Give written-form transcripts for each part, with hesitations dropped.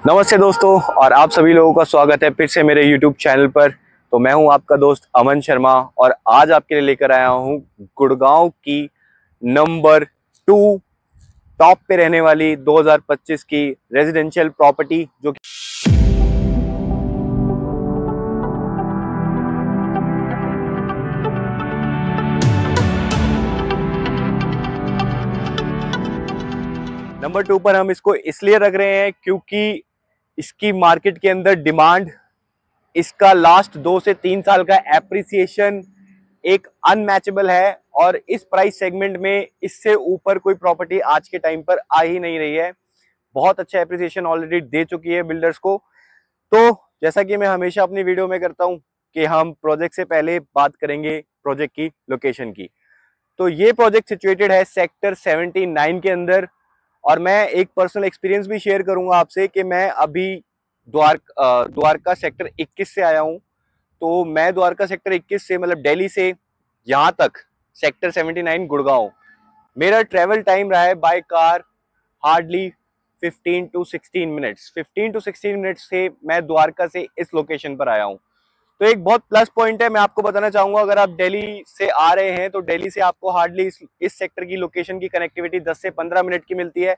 नमस्ते दोस्तों, और आप सभी लोगों का स्वागत है फिर से मेरे YouTube चैनल पर। तो मैं हूं आपका दोस्त अमन शर्मा, और आज आपके लिए लेकर आया हूं गुड़गांव की नंबर 2 टॉप पे रहने वाली 2025 की रेजिडेंशियल प्रॉपर्टी, जो कि नंबर 2 पर हम इसको इसलिए रख रहे हैं क्योंकि इसकी मार्केट के अंदर डिमांड, इसका लास्ट 2 से 3 साल का एप्रिसिएशन एक अनमैचेबल है, और इस प्राइस सेगमेंट में इससे ऊपर कोई प्रॉपर्टी आज के टाइम पर आ ही नहीं रही है। बहुत अच्छा एप्रिसिएशन ऑलरेडी दे चुकी है बिल्डर्स को। तो जैसा कि मैं हमेशा अपनी वीडियो में करता हूं कि हम प्रोजेक्ट से पहले बात करेंगे प्रोजेक्ट की लोकेशन की। तो ये प्रोजेक्ट सिचुएटेड है सेक्टर 79 के अंदर, और मैं एक पर्सनल एक्सपीरियंस भी शेयर करूंगा आपसे कि मैं अभी द्वारका सेक्टर 21 से आया हूं। तो मैं द्वारका सेक्टर 21 से, मतलब दिल्ली से यहाँ तक सेक्टर 79 गुड़गांव, मेरा ट्रेवल टाइम रहा है by car hardly 15 to 16 minutes. 15 to 16 minutes से मैं द्वारका से इस लोकेशन पर आया हूँ। तो एक बहुत प्लस पॉइंट है, मैं आपको बताना चाहूंगा। अगर आप दिल्ली से आ रहे हैं तो दिल्ली से आपको हार्डली इस सेक्टर की लोकेशन की कनेक्टिविटी 10 से 15 मिनट की मिलती है।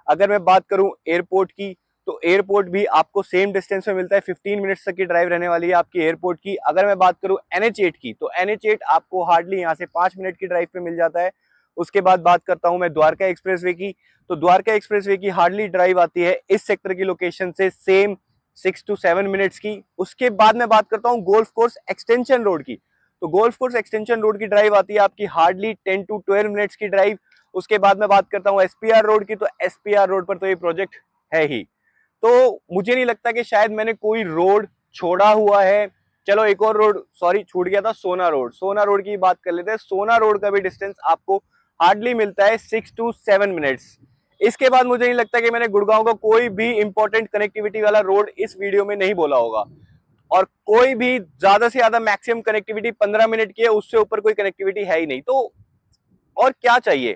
अगर मैं बात करूं एयरपोर्ट की, तो एयरपोर्ट भी आपको सेम डिस्टेंस में मिलता है। 15 मिनट्स तक की ड्राइव रहने वाली है आपकी एयरपोर्ट की। अगर मैं बात करूं NH8 की, तो NH8 आपको हार्डली यहाँ से 5 मिनट की ड्राइव पे मिल जाता है। उसके बाद बात करता हूं मैं द्वारका एक्सप्रेसवे की, तो द्वारका एक्सप्रेसवे की हार्डली ड्राइव आती है इस सेक्टर की लोकेशन से सेम 6 टू 7 मिनट्स की। उसके बाद मैं बात करता हूँ गोल्फ कोर्स एक्सटेंशन रोड की, तो गोल्फ कोर्स एक्सटेंशन रोड की ड्राइव आती है आपकी हार्डली 10 टू 12 मिनट्स की ड्राइव। उसके बाद मैं बात करता हूँ SPR रोड की, तो SPR रोड पर तो ये प्रोजेक्ट है ही। तो मुझे नहीं लगता कि शायद मैंने कोई रोड छोड़ा हुआ है। चलो एक और रोड सॉरी छूट गया था, सोना रोड। सोना रोड की बात कर लेते हैं। सोना रोड का भी डिस्टेंस आपको हार्डली मिलता है 6 टू 7 मिनट्स। इसके बाद मुझे नहीं लगता कि मैंने गुड़गांव का कोई भी इंपॉर्टेंट कनेक्टिविटी वाला रोड इस वीडियो में नहीं बोला होगा, और कोई भी ज्यादा से ज्यादा मैक्सिमम कनेक्टिविटी 15 मिनट की है, उससे ऊपर कोई कनेक्टिविटी है ही नहीं। तो और क्या चाहिए?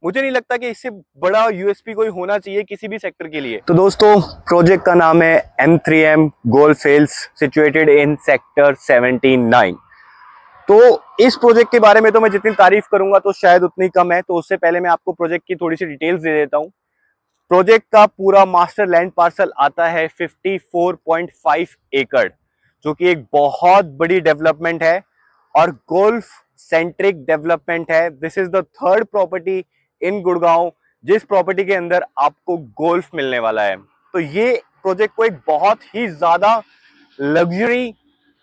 मुझे नहीं लगता कि इससे बड़ा USP कोई होना चाहिए किसी भी सेक्टर के लिए। तो दोस्तों, प्रोजेक्ट का नाम है M3M golf hills, situated in sector 79। तो इस प्रोजेक्ट के बारे में तो मैं जितनी तारीफ करूंगा तो शायद उतनी कम है। तो उससे पहले मैं आपको प्रोजेक्ट की थोड़ी सी डिटेल्स दे देता हूं। प्रोजेक्ट का पूरा मास्टर लैंड पार्सल आता है 54.5 एकड़, जो कि एक बहुत बड़ी डेवलपमेंट है और गोल्फ सेंट्रिक डेवलपमेंट है। This is the third property in Gurgaon जिस प्रॉपर्टी के अंदर आपको गोल्फ मिलने वाला है। तो ये प्रोजेक्ट को एक बहुत ही ज्यादा लग्जरी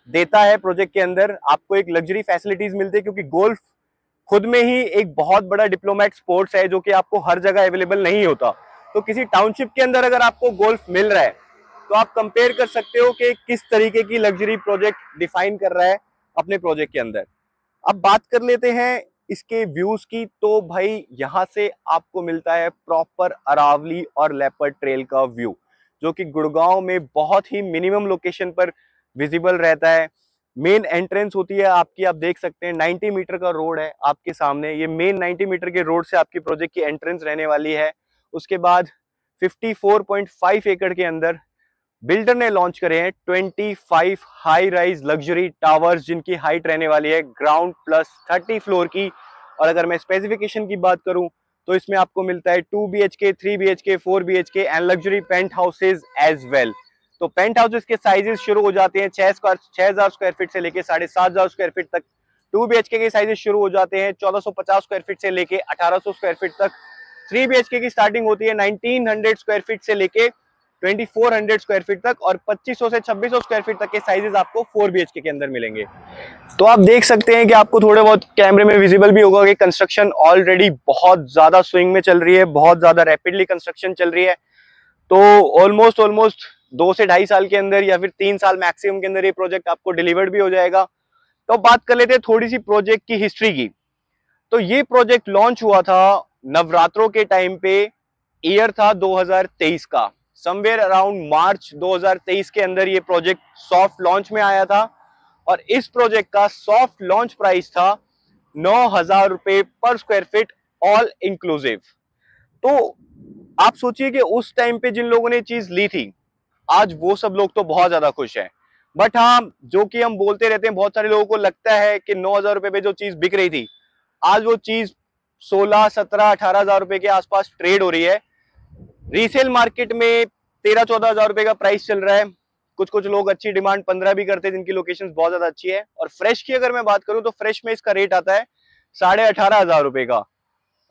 देता है। प्रोजेक्ट के अंदर आपको एक लग्जरी फैसिलिटीज मिलती है, क्योंकि गोल्फ खुद में ही एक बहुत बड़ा डिप्लोमेट स्पोर्ट्स है, जो कि आपको हर जगह अवेलेबल नहीं होता। तो किसी टाउनशिप के अंदर अगर आपको गोल्फ मिल रहा है, तो आप कंपेयर कर सकते हो कि किस तरीके की लग्जरी प्रोजेक्ट डिफाइन कर रहा है अपने प्रोजेक्ट के अंदर। अब बात कर लेते हैं इसके व्यूज की। तो भाई यहाँ से आपको मिलता है प्रॉपर अरावली और लेपर्ड ट्रेल का व्यू, जो कि गुड़गांव में बहुत ही मिनिमम लोकेशन पर विजिबल रहता है। मेन एंट्रेंस होती है आपकी, आप देख सकते हैं 90 मीटर का रोड है आपके सामने। ये मेन 90 मीटर के रोड से आपकी प्रोजेक्ट की एंट्रेंस रहने वाली है। उसके बाद 54.5 एकड़ के अंदर बिल्डर ने लॉन्च करे हैं 25 हाई राइज लग्जरी टावर्स, जिनकी हाइट रहने वाली है ग्राउंड प्लस 30 फ्लोर की। और अगर मैं स्पेसिफिकेशन की बात करूं तो इसमें आपको मिलता है 2 BHK, 3 BHK, 4 BHK and luxury penthouses as well. तो पेंट हाउसेज के साइजेस शुरू हो जाते हैं 6,000 स्क्वायर फीट से लेके 7,500 स्क्वायर फीट तक। 2 BHK के साइजेस शुरू हो जाते हैं 1450 स्क्वायर फीट से लेके 1800 स्क्वायर फीट तक। 3 BHK की स्टार्टिंग होती है 1900 स्क्वायर फीट से लेके 2400 स्क्वायर फीट तक, और 2500 से 2600 स्क्वायर फीट तक के साइजेस आपको 4 BHK के अंदर मिलेंगे। तो आप देख सकते हैं कि आपको थोड़े बहुत कैमरे में विजिबल भी होगा कि कंस्ट्रक्शन ऑलरेडी बहुत ज्यादा स्विंग में चल रही है, बहुत ज्यादा रैपिडली कंस्ट्रक्शन चल रही है। तो ऑलमोस्ट 2 से 2.5 साल के अंदर या फिर 3 साल मैक्सिमम के अंदर ये प्रोजेक्ट आपको डिलीवर्ड भी हो जाएगा। तो बात कर लेते हैं थोड़ी सी प्रोजेक्ट की हिस्ट्री की। तो ये प्रोजेक्ट लॉन्च हुआ था नवरात्रों के टाइम पे, ईयर था 2023 का। समवेयर अराउंड मार्च 2023 के अंदर ये प्रोजेक्ट सॉफ्ट लॉन्च में आया था, और इस प्रोजेक्ट का सॉफ्ट लॉन्च प्राइस था 9,000 रुपए पर स्क्वायर फीट ऑल इंक्लूसिव। तो आप सोचिए कि उस टाइम पे जिन लोगों ने चीज ली थी, आज वो सब लोग तो बहुत ज्यादा खुश हैं। बट हाँ, जो कि हम बोलते रहते हैं, बहुत सारे लोगों को लगता है कि 9,000 रुपए पे जो चीज बिक रही थी, आज वो चीज 16, 17, 18,000 रुपए के आसपास ट्रेड हो रही है। रीसेल मार्केट में 13, 14,000 रुपए का प्राइस चल रहा है। कुछ कुछ लोग अच्छी डिमांड 15 भी करते हैं, जिनकी लोकेशन बहुत ज्यादा अच्छी है। और फ्रेश की अगर मैं बात करूं तो फ्रेश में इसका रेट आता है 18,500 रुपए का।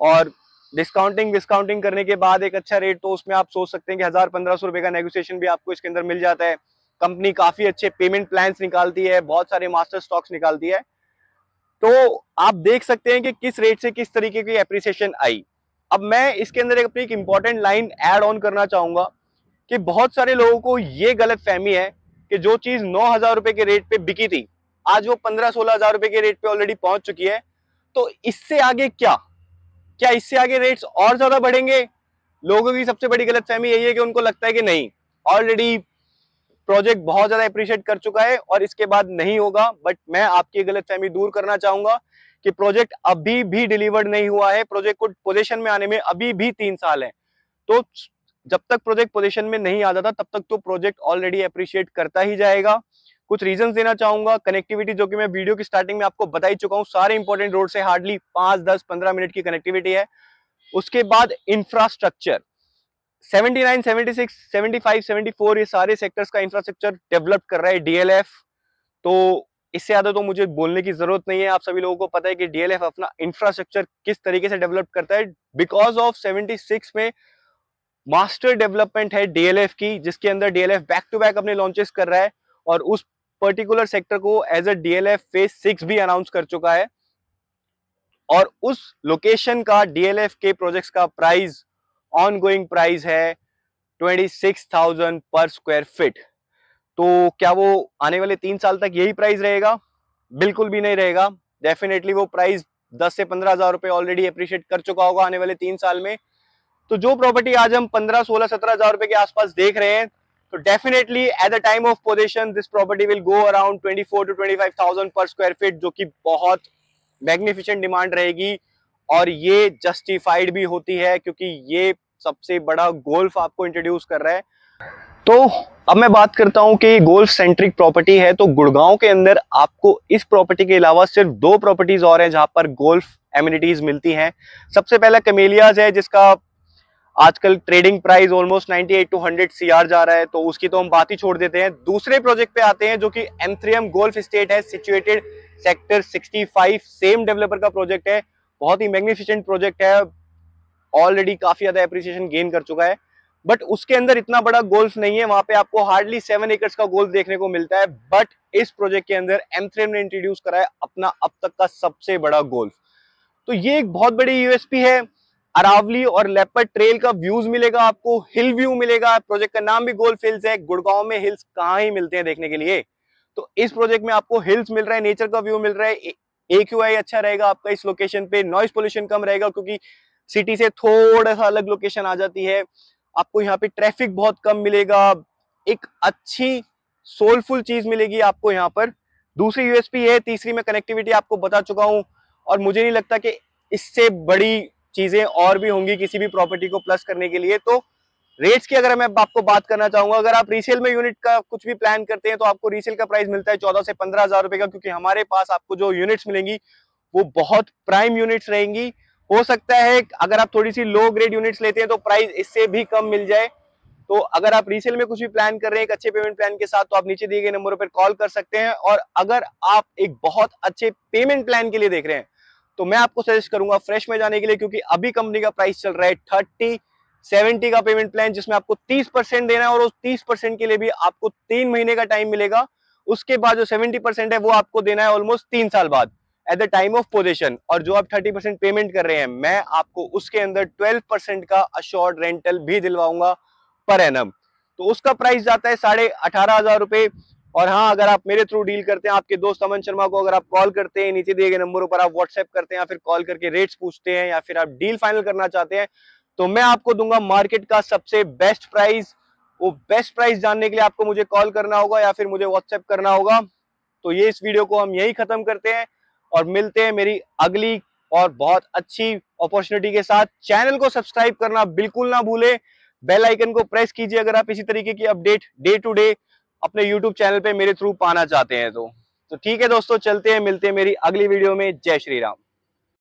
और डिस्काउंटिंग विस्काउंटिंग करने के बाद एक अच्छा रेट, तो उसमें आप सोच सकते हैं कि 1,000-1,500 रुपए का नेगोशिएशन भी आपको इसके अंदर मिल जाता है। कंपनी काफी अच्छे पेमेंट प्लान्स निकालती है, बहुत सारे मास्टर स्टॉक्स निकालती है। तो आप देख सकते हैं कि किस रेट से किस तरीके की एप्रिसिएशन आई। अब मैं इसके अंदर अपनी एक इंपॉर्टेंट लाइन ऐड ऑन करना चाहूंगा कि बहुत सारे लोगों को ये गलत फहमी है कि जो चीज 9,000 रुपए के रेट पे बिकी थी, आज वो 15-16,000 रुपए के रेट पे ऑलरेडी पहुंच चुकी है। तो इससे आगे क्या क्या इससे आगे रेट्स और ज्यादा बढ़ेंगे? लोगों की सबसे बड़ी गलतफहमी यही है कि उनको लगता है कि नहीं, ऑलरेडी प्रोजेक्ट बहुत ज्यादा अप्रिशिएट कर चुका है और इसके बाद नहीं होगा। बट मैं आपकी गलतफहमी दूर करना चाहूंगा कि प्रोजेक्ट अभी भी डिलीवर्ड नहीं हुआ है। प्रोजेक्ट को पोजीशन में आने में अभी भी 3 साल है। तो जब तक प्रोजेक्ट पोजीशन में नहीं आता था, तब तक तो प्रोजेक्ट ऑलरेडी अप्रिशिएट करता ही जाएगा। कुछ रीजंस देना चाहूंगा। कनेक्टिविटी, जो कि मैं वीडियो की स्टार्टिंग में आपको बता ही चुका हूं, सारे इंपॉर्टेंट रोड से हार्डली 5, 10, 15 मिनट की कनेक्टिविटी है। उसके बाद इंफ्रास्ट्रक्चर 79, 76, 75, 74 ये सारे सेक्टर्स का इंफ्रास्ट्रक्चर डेवलप कर रहा है डीएलएफ। तो इससे ज्यादा तो मुझे बोलने की जरूरत नहीं है। आप सभी लोगों को पता है कि डीएलएफ अपना इंफ्रास्ट्रक्चर किस तरीके से डेवलप करता है। बिकॉज ऑफ 76 में मास्टर डेवलपमेंट है डीएलएफ की, जिसके अंदर डीएलएफ बैक टू बैक अपने लॉन्चेस कर रहा है और उस पर्टिकुलर सेक्टर को एज अ डीएलएफ फेज 6 भी अनाउंस कर चुका है। और उस लोकेशन का डीएलएफ के प्रोजेक्ट्स का प्राइस, ऑनगोइंग प्राइस है 26,000 पर स्क्वायर फीट। तो क्या वो आने वाले 3 साल तक यही प्राइस रहेगा? बिल्कुल भी नहीं रहेगा। डेफिनेटली वो प्राइस 10 से 15,000 रुपए ऑलरेडी अप्रिशिएट कर चुका होगा आने वाले 3 साल में। तो जो प्रॉपर्टी आज हम 15, 16, 17,000 रुपए के आसपास देख रहे हैं, तो definitely at the time of position this property will go around 24 to 25,000 पर स्क्वायर फीट, जो कि बहुत मैग्निफिसेंट डिमांड रहेगी। और ये जस्टिफाइड भी होती है, क्योंकि ये सबसे बड़ा गोल्फ आपको इंट्रोड्यूस कर रहा है। तो अब मैं बात करता हूं कि गोल्फ सेंट्रिक प्रॉपर्टी है। तो गुड़गांव के अंदर आपको इस प्रॉपर्टी के अलावा सिर्फ 2 प्रॉपर्टीज और हैं जहां पर गोल्फ एमिनिटीज मिलती हैं। सबसे पहला कैमेलियाज है, जिसका आजकल trading price almost 98 to 100 CR जा रहा है, तो उसकी तो हम बात ही छोड़ देते हैं। दूसरे प्रोजेक्ट पे आते हैं, जो कि एम3एम गोल्फ एस्टेट है, सिचुएटेड सेक्टर 65। सेम डेवलपर का प्रोजेक्ट है, बहुत ही मैग्निफिसेंट प्रोजेक्ट है, ऑलरेडी काफी ज्यादा एप्रिसिएशन गेन कर चुका है। बट उसके अंदर इतना बड़ा गोल्फ नहीं है, वहां पे आपको हार्डली 7 एकर्स का गोल्फ देखने को मिलता है। बट इस प्रोजेक्ट के अंदर एम3एम ने इंट्रोड्यूस करा है अपना अब तक का सबसे बड़ा गोल्फ। तो ये एक बहुत बड़ी यूएसपी है। अरावली और लेपर्ड ट्रेल का व्यूज मिलेगा आपको, हिल व्यू मिलेगा। प्रोजेक्ट का नाम भी गोल्फ हिल्स है। गुड़गांव में हिल्स कहाँ ही मिलते हैं देखने के लिए। तो इस प्रोजेक्ट में आपको हिल्स मिल रहा है, नेचर का व्यू मिल रहा है। AQI अच्छा रहेगा आपका इस लोकेशन पे, नॉइज पोल्यूशन कम रहेगा क्योंकि सिटी से थोड़ा सा अलग लोकेशन आ जाती है। आपको यहाँ पे ट्रैफिक बहुत कम मिलेगा। एक अच्छी सोलफुल चीज मिलेगी आपको यहाँ पर। दूसरी यूएसपी है। तीसरी में कनेक्टिविटी आपको बता चुका हूं, और मुझे नहीं लगता कि इससे बड़ी चीजें और भी होंगी किसी भी प्रॉपर्टी को प्लस करने के लिए। तो रेट्स की अगर मैं आपको बात करना चाहूंगा, अगर आप रीसेल में यूनिट का कुछ भी प्लान करते हैं तो आपको रीसेल का प्राइस मिलता है 14 से 15,000 रुपए का, क्योंकि हमारे पास आपको जो यूनिट्स मिलेंगी वो बहुत प्राइम यूनिट्स रहेंगी। हो सकता है अगर आप थोड़ी सी लो ग्रेड यूनिट्स लेते हैं तो प्राइस इससे भी कम मिल जाए। तो अगर आप रीसेल में कुछ भी प्लान कर रहे हैं एक अच्छे पेमेंट प्लान के साथ, तो आप नीचे दिए गए नंबरों पर कॉल कर सकते हैं। और अगर आप एक बहुत अच्छे पेमेंट प्लान के लिए देख रहे हैं, तो मैं आपको सजेस्ट करूंगा फ्रेश में जाने के लिए, क्योंकि अभी कंपनी का प्राइस चल रहा है 30-70 का पेमेंट प्लान, जिसमें आपको 30% देना है। और उस 30% के लिए भी आपको 3 महीने का टाइम मिलेगा। उसके बाद जो 70% है वो आपको देना है ऑलमोस्ट 3 साल बाद at the time of position. और जो आप 30% पेमेंट कर रहे हैं, मैं आपको उसके अंदर 12% का अश्योर्ड रेंटल भी दिलवाऊंगा पर एनम। तो उसका प्राइस जाता है 18,500 रुपए। और हाँ, अगर आप मेरे थ्रू डील करते हैं, आपके दोस्त अमन शर्मा को अगर आप कॉल करते हैं, नीचे दिए गए नंबरों पर आप व्हाट्सएप करते हैं या फिर कॉल करके रेट्स पूछते हैं, या फिर आप डील फाइनल करना चाहते हैं, तो मैं आपको दूंगा मार्केट का सबसे बेस्ट प्राइस। वो बेस्ट प्राइस जानने के लिए आपको मुझे कॉल करना होगा या फिर मुझे व्हाट्सएप करना होगा। तो ये इस वीडियो को हम यही खत्म करते हैं और मिलते हैं मेरी अगली और बहुत अच्छी अपॉर्चुनिटी के साथ। चैनल को सब्सक्राइब करना बिल्कुल ना भूलें, बेल आइकन को प्रेस कीजिए अगर आप इसी तरीके की अपडेट डे टू डे अपने यूट्यूब चैनल पे मेरे थ्रू पाना चाहते हैं तो ठीक है दोस्तों, चलते हैं, मिलते हैं मेरी अगली वीडियो में। जय श्री राम।